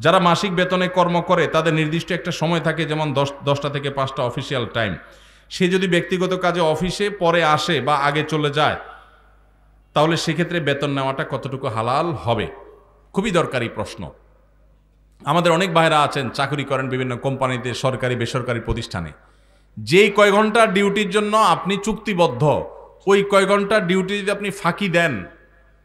যারা মাসিক বেতনে কর্ম করে তাদের নির্দিষ্ট একটা সময় থাকে, যেমন 10টা থেকে 5টা অফিসিয়াল টাইম। সে যদি ব্যক্তিগত কাজে অফিসে পরে আসে বা আগে চলে যায়, তাহলে সেক্ষেত্রে বেতন নেওয়াটা কতটুকু হালাল হবে? খুবই দরকারি প্রশ্ন। আমাদের অনেক ভাইরা আছেন, চাকরি করেন বিভিন্ন কোম্পানিতে, সরকারি বেসরকারি প্রতিষ্ঠানে। যেই কয় ঘন্টা ডিউটির জন্য আপনি চুক্তিবদ্ধ, ওই কয় ঘন্টা ডিউটি যদি আপনি ফাঁকি দেন,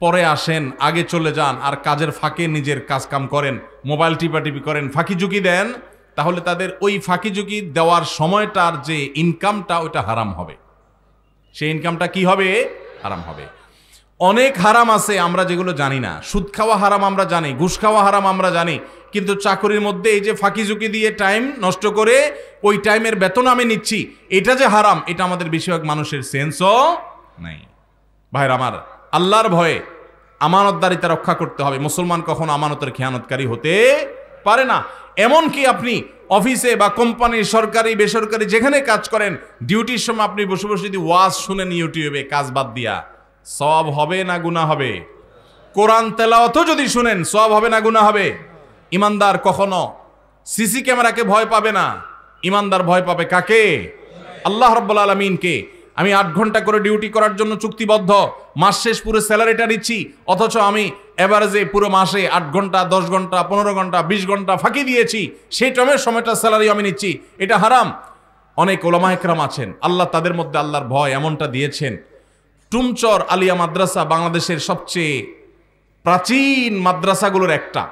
পরে আসেন, আগে চলে যান, আর কাজের ফাঁকে নিজের কাজকাম করেন, মোবাইল টিপাটিপি করেন, ফাঁকি ঝুঁকি দেন, তাহলে তাদের ওই ফাঁকি ঝুঁকি দেওয়ার সময়টার যে ইনকামটা, ওইটা হারাম হবে। সেই ইনকামটা কি হবে? হারাম হবে। অনেক হারাম আছে আমরা যেগুলো জানি না। সুদ খাওয়া হারাম আমরা জানি, ঘুষ খাওয়া হারাম আমরা জানি, কিন্তু চাকরির মধ্যে এই যে ফাঁকি ঝুঁকি দিয়ে টাইম নষ্ট করে ওই টাইমের বেতন আমি নিচ্ছি, এটা যে হারাম, এটা আমাদের বেশিরভাগ মানুষের সেন্সও নাই। ভাইরা আমার, আল্লাহর ভয়ে আমানতদারিতা রক্ষা করতে হবে। মুসলমান কখনো আমানতের খেয়ানতকারী হতে পারে না। এমনকি আপনি অফিসে বা কোম্পানি, সরকারি বেসরকারি যেখানে কাজ করেন, ডিউটির সময় আপনি বসে বসে যদি ওয়াজ শুনেন ইউটিউবে কাজ বাদ দিয়া, সওয়াব হবে না গুনাহ হবে? কোরআন তেলাওয়াতও যদি শুনেন, সওয়াব হবে না গুনাহ হবে? ইমানদার কখনো সিসি ক্যামেরাকে ভয় পাবে না। ইমানদার ভয় পাবে কাকে? আল্লাহ রাব্বুল আলামিনকে। আমি 8 ঘন্টা করে ডিউটি করার জন্য চুক্তিবদ্ধ, মাস শেষ পুরো স্যালারিটা নিচ্ছি, অথচ আমি এভারেজে পুরো মাসে 8 ঘন্টা, 10 ঘন্টা, 15 ঘন্টা, 20 ঘন্টা ফাঁকি দিয়েছি, সেই টাইমের সময়টা স্যালারি আমি নিচ্ছি, এটা হারাম। অনেক ওলামা একরাম আছেন, আল্লাহ তাদের মধ্যে আল্লাহর ভয় এমনটা দিয়েছেন। টুমচর আলিয়া মাদ্রাসা বাংলাদেশের সবচেয়ে প্রাচীন মাদ্রাসাগুলোর একটা,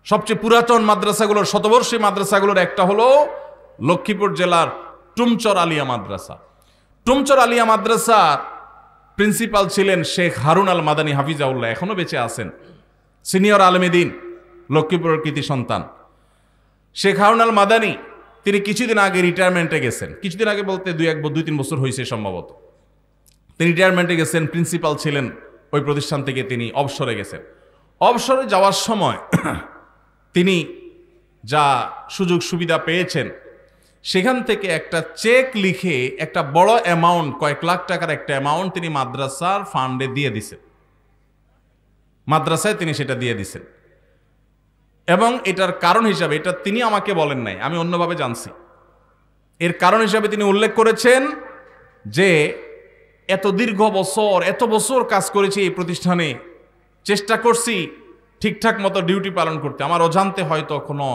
সবচেয়ে পুরাতন মাদ্রাসাগুলোর, শতবর্ষী মাদ্রাসাগুলোর একটা হলো লক্ষ্মীপুর জেলার টুমচর আলিয়া মাদ্রাসা। টুমচর আলিয়া মাদ্রাসার প্রিন্সিপাল ছিলেন শেখ হারুন আল মাদানী হাফিজাউল্লাহ, এখনো বেঁচে আছেন, সিনিয়র আলেমে দ্বীন, লক্ষ্মীপুরের কৃতি সন্তান। শেখ হারুন আল মাদানী তিনি কিছুদিন আগে রিটায়ারমেন্টে গেছেন। কিছুদিন আগে বলতে 2-3 বছর হয়েছে সম্ভবত। তিনি রিটায়ারমেন্টে গেছেন, প্রিন্সিপাল ছিলেন ওই প্রতিষ্ঠান থেকে, তিনি অবসরে গেছেন। অবসরে যাওয়ার সময় তিনি যা সুযোগ সুবিধা পেয়েছেন, সেখান থেকে একটা চেক লিখে একটা বড় অ্যামাউন্ট, কয়েক লাখ টাকার একটা অ্যামাউন্ট তিনি মাদ্রাসার ফান্ডে দিয়ে দিছেন। মাদ্রাসায় তিনি সেটা দিয়ে দিছেন। এবং এটার কারণ হিসাবে, এটা তিনি আমাকে বলেন নাই, আমি অন্যভাবে জানছি, এর কারণ হিসাবে তিনি উল্লেখ করেছেন যে এত দীর্ঘ বছর, এত বছর কাজ করেছি এই প্রতিষ্ঠানে, চেষ্টা করছি ঠিকঠাক মতো ডিউটি পালন করতে, আমার অজান্তে হয়তো কোনো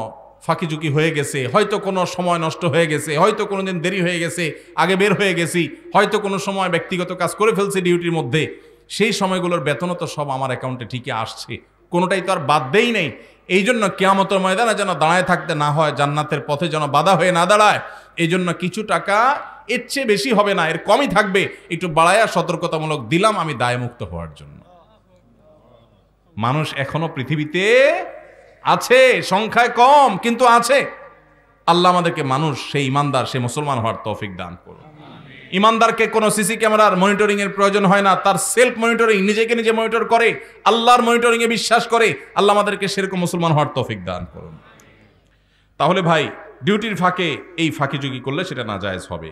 ফাঁকি ঝুঁকি হয়ে গেছে, হয়তো কোনো সময় নষ্ট হয়ে গেছে, হয়তো কোনো দিন দেরি হয়ে গেছে, আগে বের হয়ে গেছি, হয়তো কোনো সময় ব্যক্তিগত কাজ করে ফেলছে ডিউটির মধ্যে, সেই সময়গুলোর বেতনও তো সব আমার অ্যাকাউন্টে ঠিকই আসছে, কোনোটাই তো আর বাদ দেই নেই। এই জন্য কিয়ামতের ময়দানে যেন দাঁড়ায় থাকতে না হয়, জান্নাতের পথে যেন বাধা হয়ে না দাঁড়ায়, এই জন্য কিছু টাকা, এর চেয়ে বেশি হবে না, এর কমই থাকবে, একটু বাড়ায়া সতর্কতামূলক দিলাম আমি দায়মুক্ত হওয়ার জন্য। মানুষ এখনো পৃথিবীতে আছে, সংখ্যায় কম, কিন্তু আছে। আল্লাহ আমাদেরকে মানুষ, সেই ইমানদার, সেই মুসলমান হওয়ার তৌফিক দান করুন। ইমানদারকে কোনো সিসি ক্যামেরার মনিটরিং এর প্রয়োজন হয় না, তার সেলফ মনিটরিং, নিজেকে নিজে মনিটর করে, আল্লাহর মনিটরিং এ বিশ্বাস করে। আল্লাহ আমাদেরকে সেরকম মুসলমান হওয়ার তৌফিক দান করুন। তাহলে ভাই, ডিউটির ফাঁকে এই ফাঁকি ঝুঁকি করলে সেটা নাজায়েজ হবে।